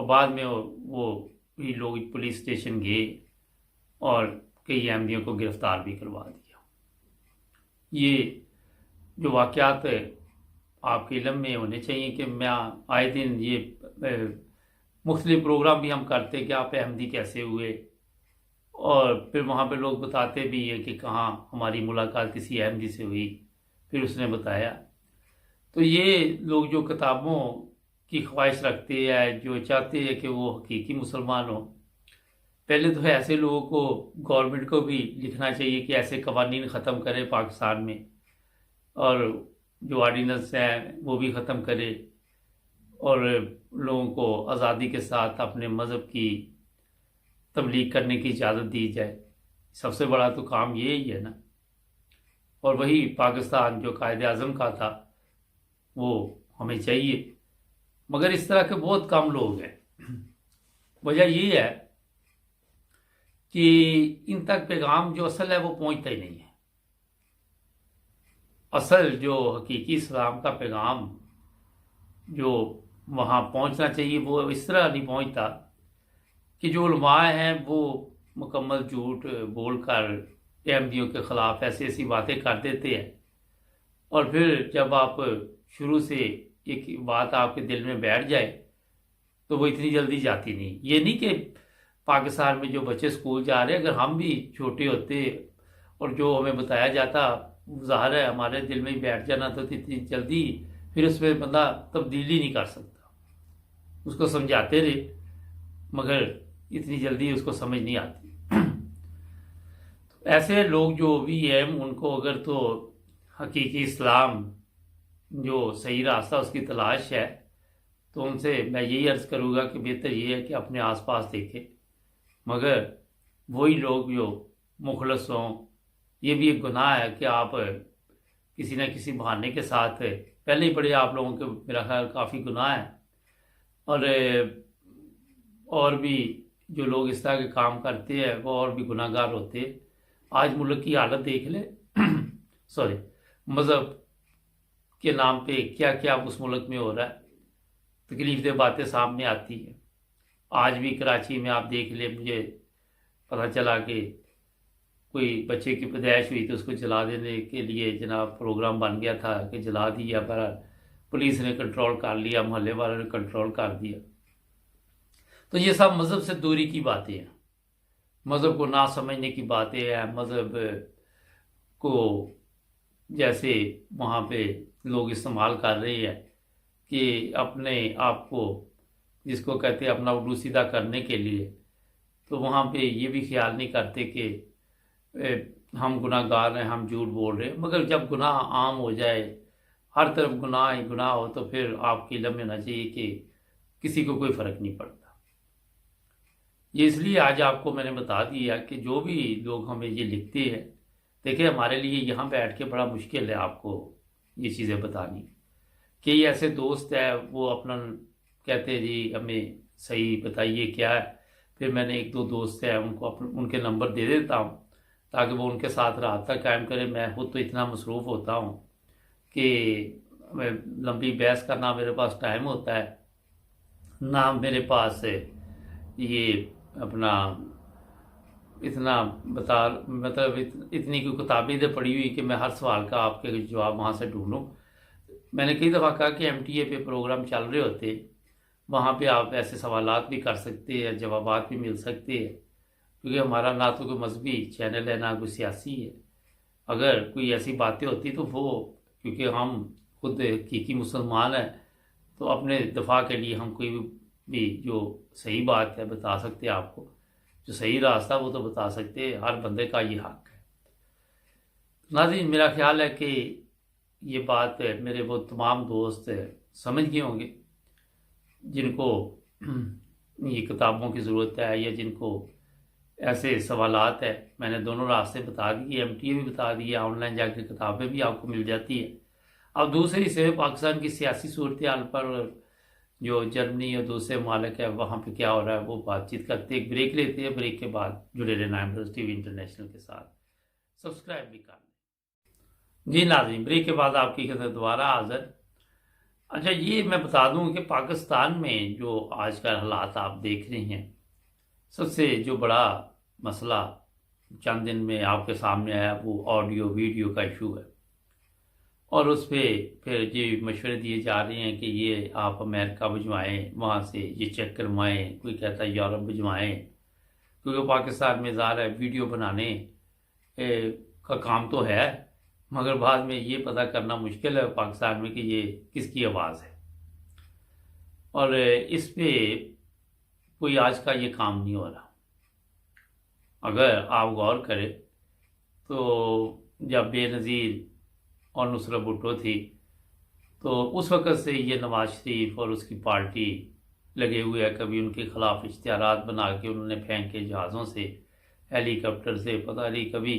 اور بعد میں وہ بھی لوگ پولیس اسٹیشن گئے اور کئی احمدیوں کو گرفتار بھی کروا دیا۔ یہ جو واقعات آپ کے علم میں ہونے چاہیے کہ میں آئے دن یہ مختلف پروگرام بھی ہم کرتے کہ آپ احمدی کیسے ہوئے، اور پھر وہاں پہ لوگ بتاتے بھی ہیں کہ کہاں ہماری ملاقات کسی احمدی سے ہوئی، پھر اس نے بتایا۔ تو یہ لوگ جو کتابوں کی خواہش رکھتے ہیں، جو چاہتے ہیں کہ وہ حقیقی مسلمان ہوں، پہلے تو ایسے لوگوں کو گورنمنٹ کو بھی لکھنا چاہیے کہ ایسے قوانین ختم کرے پاکستان میں، اور جو آرڈیننس ہیں وہ بھی ختم کرے، اور لوگوں کو آزادی کے ساتھ اپنے مذہب کی تبلیغ کرنے کی اجازت دی جائے۔ سب سے بڑا تو کام یہی ہے نا، اور وہی پاکستان جو قائد اعظم کا تھا وہ ہمیں چاہیے، مگر اس طرح کے بہت کم لوگ ہیں۔ وجہ یہ ہے کہ ان تک پیغام جو اصل ہے وہ پہنچتا ہی نہیں ہے۔ اصل جو حقیقی اسلام کا پیغام جو وہاں پہنچنا چاہیے وہ اس طرح نہیں پہنچتا کہ جو علماء ہیں وہ مکمل جھوٹ بول کر احمدیوں کے خلاف ایسی باتیں کر دیتے ہیں، اور پھر جب آپ شروع سے ایک بات آپ کے دل میں بیٹھ جائے تو وہ اتنی جلدی جاتی نہیں۔ یہ نہیں کہ پاکستان میں جو بچے اسکول جا رہے ہیں، اگر ہم بھی چھوٹے ہوتے اور جو ہمیں بتایا جاتا ظاہر ہے ہمارے دل میں ہی بیٹھ جانا، تو اتنی جلدی پھر اس میں بندہ تبدیلی نہیں کر سکتا۔ اس کو سمجھاتے رہے مگر اتنی جلدی اس کو سمجھ نہیں آتی۔ ایسے لوگ جو بھی ہیں ان کو اگر تو حقیقی اسلام جو صحیح راستہ اس کی تلاش ہے تو ان سے میں یہی عرض کروں گا کہ بہتر یہ ہے کہ اپنے آس پاس دیکھیں، مگر وہی لوگ جو مخلص ہوں، یہ بھی ایک گناہ ہے کہ آپ کسی نہ کسی بہانے کے ساتھ پہلے ہی بڑے آپ لوگوں کے میرا خیال کافی گناہ ہے، اور بھی جو لوگ اس طرح کے کام کرتے ہیں وہ اور بھی گناہ گار ہوتے ہیں۔ آج ملک کی حالت دیکھ لیں مذہب کے نام پہ کیا کیا اس ملک میں ہو رہا ہے، تکلیف دہ باتیں سامنے آتی ہیں۔ آج بھی کراچی میں آپ دیکھ لیں، مجھے پتہ چلا کہ کوئی بچے کی پیدائش ہوئی تو اس کو جلا دینے کے لیے جناب پروگرام بن گیا تھا کہ جلا دیا، پر پولیس نے کنٹرول کر لیا، محلے والوں نے کنٹرول کر دیا۔ تو یہ سب مذہب سے دوری کی باتیں ہیں، مذہب کو نہ سمجھنے کی باتیں ہیں، مذہب کو جیسے وہاں پہ لوگ استعمال کر رہے ہیں کہ اپنے آپ کو جس کو کہتے ہیں اپنا اردو سیدھا کرنے کے لیے، تو وہاں پہ یہ بھی خیال نہیں کرتے کہ ہم گناہ گار ہیں، ہم جھوٹ بول رہے ہیں۔ مگر جب گناہ عام ہو جائے، ہر طرف گناہ ہی گناہ ہو، تو پھر آپ کے علم میں ہونا چاہیے کہ کسی کو کوئی فرق نہیں پڑتا۔ یہ اس لیے آج آپ کو میں نے بتا دیا کہ جو بھی لوگ ہمیں یہ لکھتے ہیں، دیکھیں ہمارے لیے یہاں بیٹھ کے بڑا مشکل ہے آپ کو یہ چیزیں بتانی۔ کہ یہ ایسے دوست ہیں وہ اپنا کہتے ہیں جی ہمیں صحیح بتائیے کیا ہے، پھر میں نے ایک دو دوست ہیں ان کو ان کے نمبر دے دیتا ہوں تاکہ وہ ان کے ساتھ رابطہ قائم کرے۔ میں خود تو اتنا مصروف ہوتا ہوں کہ لمبی بحث کا نہ میرے پاس ٹائم ہوتا ہے، نہ میرے پاس یہ اپنا اتنا مطلب اتنی کوئی کتابیں پڑھی ہوئی کہ میں ہر سوال کا آپ کے جواب وہاں سے ڈھونڈوں۔ میں نے کئی دفعہ کہا کہ ایم ٹی اے پہ پروگرام چل رہے ہوتے، وہاں پہ آپ ایسے سوالات بھی کر سکتے ہیں، جوابات بھی مل سکتے ہیں، کیونکہ ہمارا نہ تو کوئی مذہبی چینل ہے نہ کوئی سیاسی ہے۔ اگر کوئی ایسی باتیں ہوتی تو وہ کیونکہ ہم خود حقیقی مسلمان ہیں تو اپنے دفاع کے لیے ہم کوئی بھی جو صحیح بات ہے بتا سکتے ہیں، آپ کو جو صحیح راستہ وہ تو بتا سکتے ہیں، ہر بندے کا یہ حق ہے۔ ناظرین میرا خیال ہے کہ یہ بات میرے وہ تمام دوست سمجھ گئے ہوں گے جن کو یہ کتابوں کی ضرورت ہے یا جن کو ایسے سوالات ہے۔ میں نے دونوں راستے بتا دیے، ایم ٹی اے بھی بتا دیے، آن لائن جا کے کتابیں بھی آپ کو مل جاتی ہیں۔ اب دوسری سے پاکستان کی سیاسی صورتحال پر جو جرمنی اور دوسرے ممالک ہے وہاں پہ کیا ہو رہا ہے وہ بات چیت کرتے، ایک بریک لیتے ہیں، بریک کے بعد جڑے رہنا ہے ٹی وی انٹرنیشنل کے ساتھ، سبسکرائب بھی کر لیں۔ جی ناظرین، بریک کے بعد آپ کی خدمت دوبارہ حاضر۔ اچھا، یہ میں بتا دوں کہ پاکستان میں جو آج کل حالات آپ دیکھ رہے ہیں، سب سے جو بڑا مسئلہ چند دن میں آپ کے سامنے آیا وہ آڈیو ویڈیو کا ایشو ہے، اور اس پہ پھر یہ مشورے دیے جا رہے ہیں کہ یہ آپ امریکہ بھجوائیں، وہاں سے یہ چیک کروائیں، کوئی کہتا ہے یورپ بھجوائیں، کیونکہ پاکستان میں ظاہر ہے ویڈیو بنانے کا کام تو ہے، مگر بعد میں یہ پتہ کرنا مشکل ہے پاکستان میں کہ یہ کس کی آواز ہے، اور اس پہ کوئی آج کا یہ کام نہیں ہو رہا۔ اگر آپ غور کریں تو جب بے نظیر اور نصرت بھٹو تھی تو اس وقت سے یہ نواز شریف اور اس کی پارٹی لگے ہوئے ہیں، کبھی ان کے خلاف اشتہارات بنا کے انہوں نے پھینکے جہازوں سے، ہیلی کاپٹر سے، پتہ نہیں کبھی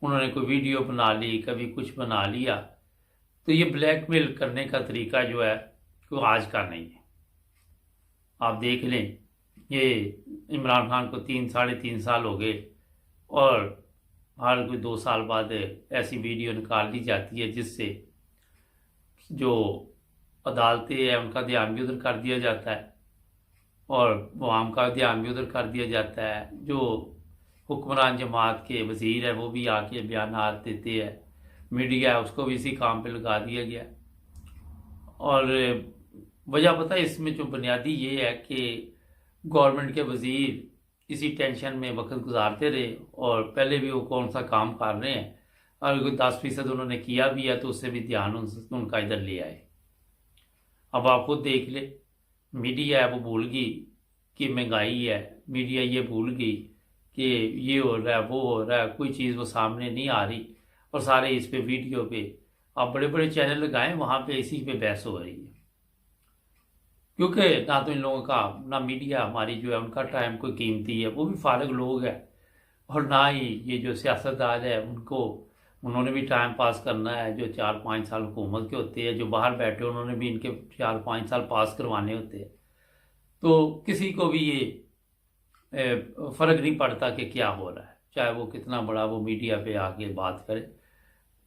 انہوں نے کوئی ویڈیو بنا لی، کبھی کچھ بنا لیا۔ تو یہ بلیک میل کرنے کا طریقہ جو ہے وہ آج کا نہیں ہے۔ آپ دیکھ لیں، یہ عمران خان کو 3 ساڑھے 3 سال ہو گئے، اور ہر کوئی 2 سال بعد ایسی ویڈیو نکال دی جاتی ہے جس سے جو عدالتیں ہیں ان کا دھیان بھی ادھر کر دیا جاتا ہے، اور عوام کا دھیان بھی ادھر کر دیا جاتا ہے۔ جو حکمران جماعت کے وزیر ہیں وہ بھی آ کے بیانات دیتے ہیں، میڈیا ہے اس کو بھی اسی کام پہ لگا دیا گیا۔ اور وجہ پتہ ہے اس میں جو بنیادی یہ ہے کہ گورنمنٹ کے وزیر اسی ٹینشن میں وقت گزارتے رہے، اور پہلے بھی وہ کون سا کام کر رہے ہیں، اور کوئی 10% انہوں نے کیا بھی ہے تو اس سے بھی دھیان ان کا ادھر لے آئے۔ اب آپ خود دیکھ لیں، میڈیا ہے وہ بھول گئی کہ مہنگائی ہے، میڈیا یہ بھول گئی کہ یہ ہو رہا ہے وہ ہو رہا ہے، کوئی چیز وہ سامنے نہیں آ رہی، اور سارے اس پہ ویڈیو پہ آپ بڑے بڑے چینل لگائیں وہاں پہ اسی پہ بحث ہو رہی ہے، کیونکہ نہ تو ان لوگوں کا، نہ میڈیا ہماری جو ہے ان کا ٹائم کوئی قیمتی ہے، وہ بھی فارغ لوگ ہیں، اور نہ ہی یہ جو سیاستدان ہے انہوں نے بھی ٹائم پاس کرنا ہے، جو 4-5 سال حکومت کے ہوتے ہیں، جو باہر بیٹھے انہوں نے بھی ان کے 4-5 سال پاس کروانے ہوتے ہیں، تو کسی کو بھی یہ فرق نہیں پڑتا کہ کیا ہو رہا ہے، چاہے وہ کتنا بڑا وہ میڈیا پہ آ کے بات کرے،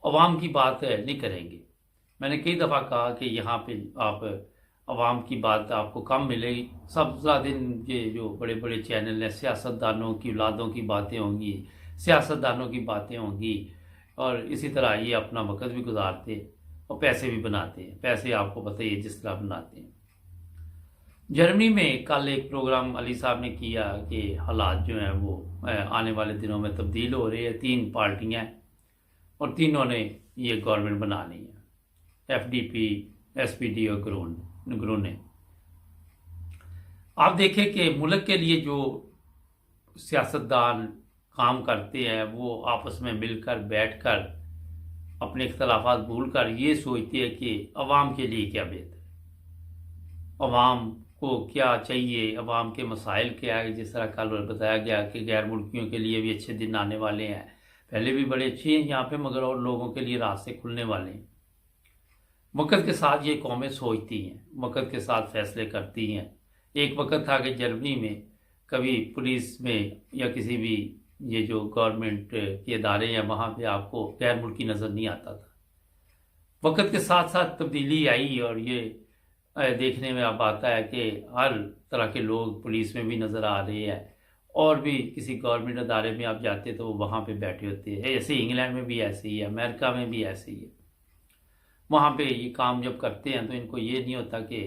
عوام کی بات نہیں کریں گے۔ میں نے کئی دفعہ کہا کہ یہاں پہ آپ عوام کی بات آپ کو کم ملے گی، سب زیادہ دن یہ جو بڑے بڑے چینل ہیں سیاستدانوں کی اولادوں کی باتیں ہوں گی، سیاستدانوں کی باتیں ہوں گی، اور اسی طرح یہ اپنا وقت بھی گزارتے اور پیسے بھی بناتے ہیں، پیسے آپ کو پتہ ہی ہے جس طرح بناتے ہیں۔ جرمنی میں کل ایک پروگرام علی صاحب نے کیا کہ حالات جو ہیں وہ آنے والے دنوں میں تبدیل ہو رہے ہیں، 3 پارٹیاں ہیں اور تینوں نے یہ گورنمنٹ بنانی ہے، F D P, S P D اور گرون نے۔ آپ دیکھیں کہ ملک کے لیے جو سیاستدان کام کرتے ہیں وہ آپس میں مل کر بیٹھ کر اپنے اختلافات بھول کر یہ سوچتے ہیں کہ عوام کے لیے کیا بہتر ہے، عوام کو کیا چاہیے، عوام کے مسائل کیا ہے۔ جس طرح کل بتایا گیا کہ غیر ملکیوں کے لیے بھی اچھے دن آنے والے ہیں، پہلے بھی بڑے اچھے ہیں یہاں پہ، مگر اور لوگوں کے لیے راستے کھلنے والے ہیں۔ وقت کے ساتھ یہ قومیں سوچتی ہیں، وقت کے ساتھ فیصلے کرتی ہیں۔ ایک وقت تھا کہ جرمنی میں کبھی پولیس میں یا کسی بھی یہ جو گورنمنٹ کے ادارے ہیں وہاں پہ آپ کو غیر ملکی نظر نہیں آتا تھا۔ وقت کے ساتھ ساتھ تبدیلی آئی، اور یہ دیکھنے میں اب آتا ہے کہ ہر طرح کے لوگ پولیس میں بھی نظر آ رہے ہیں، اور بھی کسی گورنمنٹ ادارے میں آپ جاتے تو وہ وہاں پہ بیٹھے ہوتے ہیں۔ ایسے ہی انگلینڈ میں بھی ایسے ہی ہے، امریکہ میں بھی ایسے ہی ہے۔ وہاں پہ یہ کام جب کرتے ہیں تو ان کو یہ نہیں ہوتا کہ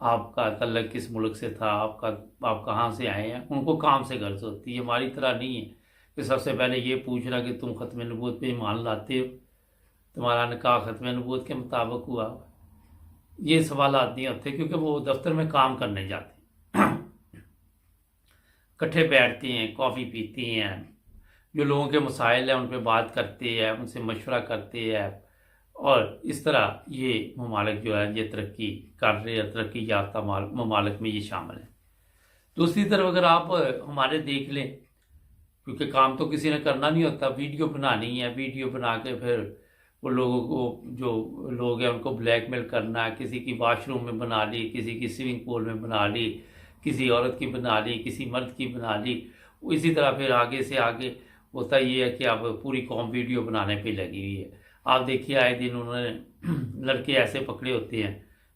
آپ کا تعلق کس ملک سے تھا، آپ کہاں سے آئے ہیں، ان کو کام سے غرض ہوتی ہے۔ ہماری طرح نہیں ہے کہ سب سے پہلے یہ پوچھنا کہ تم ختم نبوت پہ ایمان لاتے ہو، تمہارا نکاح ختم نبوت کے مطابق ہوا، یہ سوالات نہیں ہوتے، کیونکہ وہ دفتر میں کام کرنے جاتے ہیں، کٹھے بیٹھتے ہیں، کافی پیتے ہیں، جو لوگوں کے مسائل ہیں ان پہ بات کرتے ہیں، ان سے مشورہ کرتے ہیں، اور اس طرح یہ ممالک جو ہے یہ ترقی کر رہے ہیں، ترقی یافتہ ممالک میں یہ شامل ہیں۔ دوسری طرف اگر آپ ہمارے دیکھ لیں، کیونکہ کام تو کسی نے کرنا نہیں ہوتا، ویڈیو بنانی ہے، ویڈیو بنا کے پھر وہ لوگوں کو، جو لوگ ہیں ان کو بلیک میل کرنا ہے، کسی کی واش روم میں بنا لی، کسی کی سوئمنگ پول میں بنا لی، کسی عورت کی بنا لی، کسی مرد کی بنا لی، اسی طرح پھر آگے سے آگے ہوتا یہ ہے کہ اب پوری قوم ویڈیو بنانے پہ لگی ہوئی ہے۔ آپ دیکھیے آئے دن انہوں نے لڑکے ایسے پکڑے ہوتے ہیں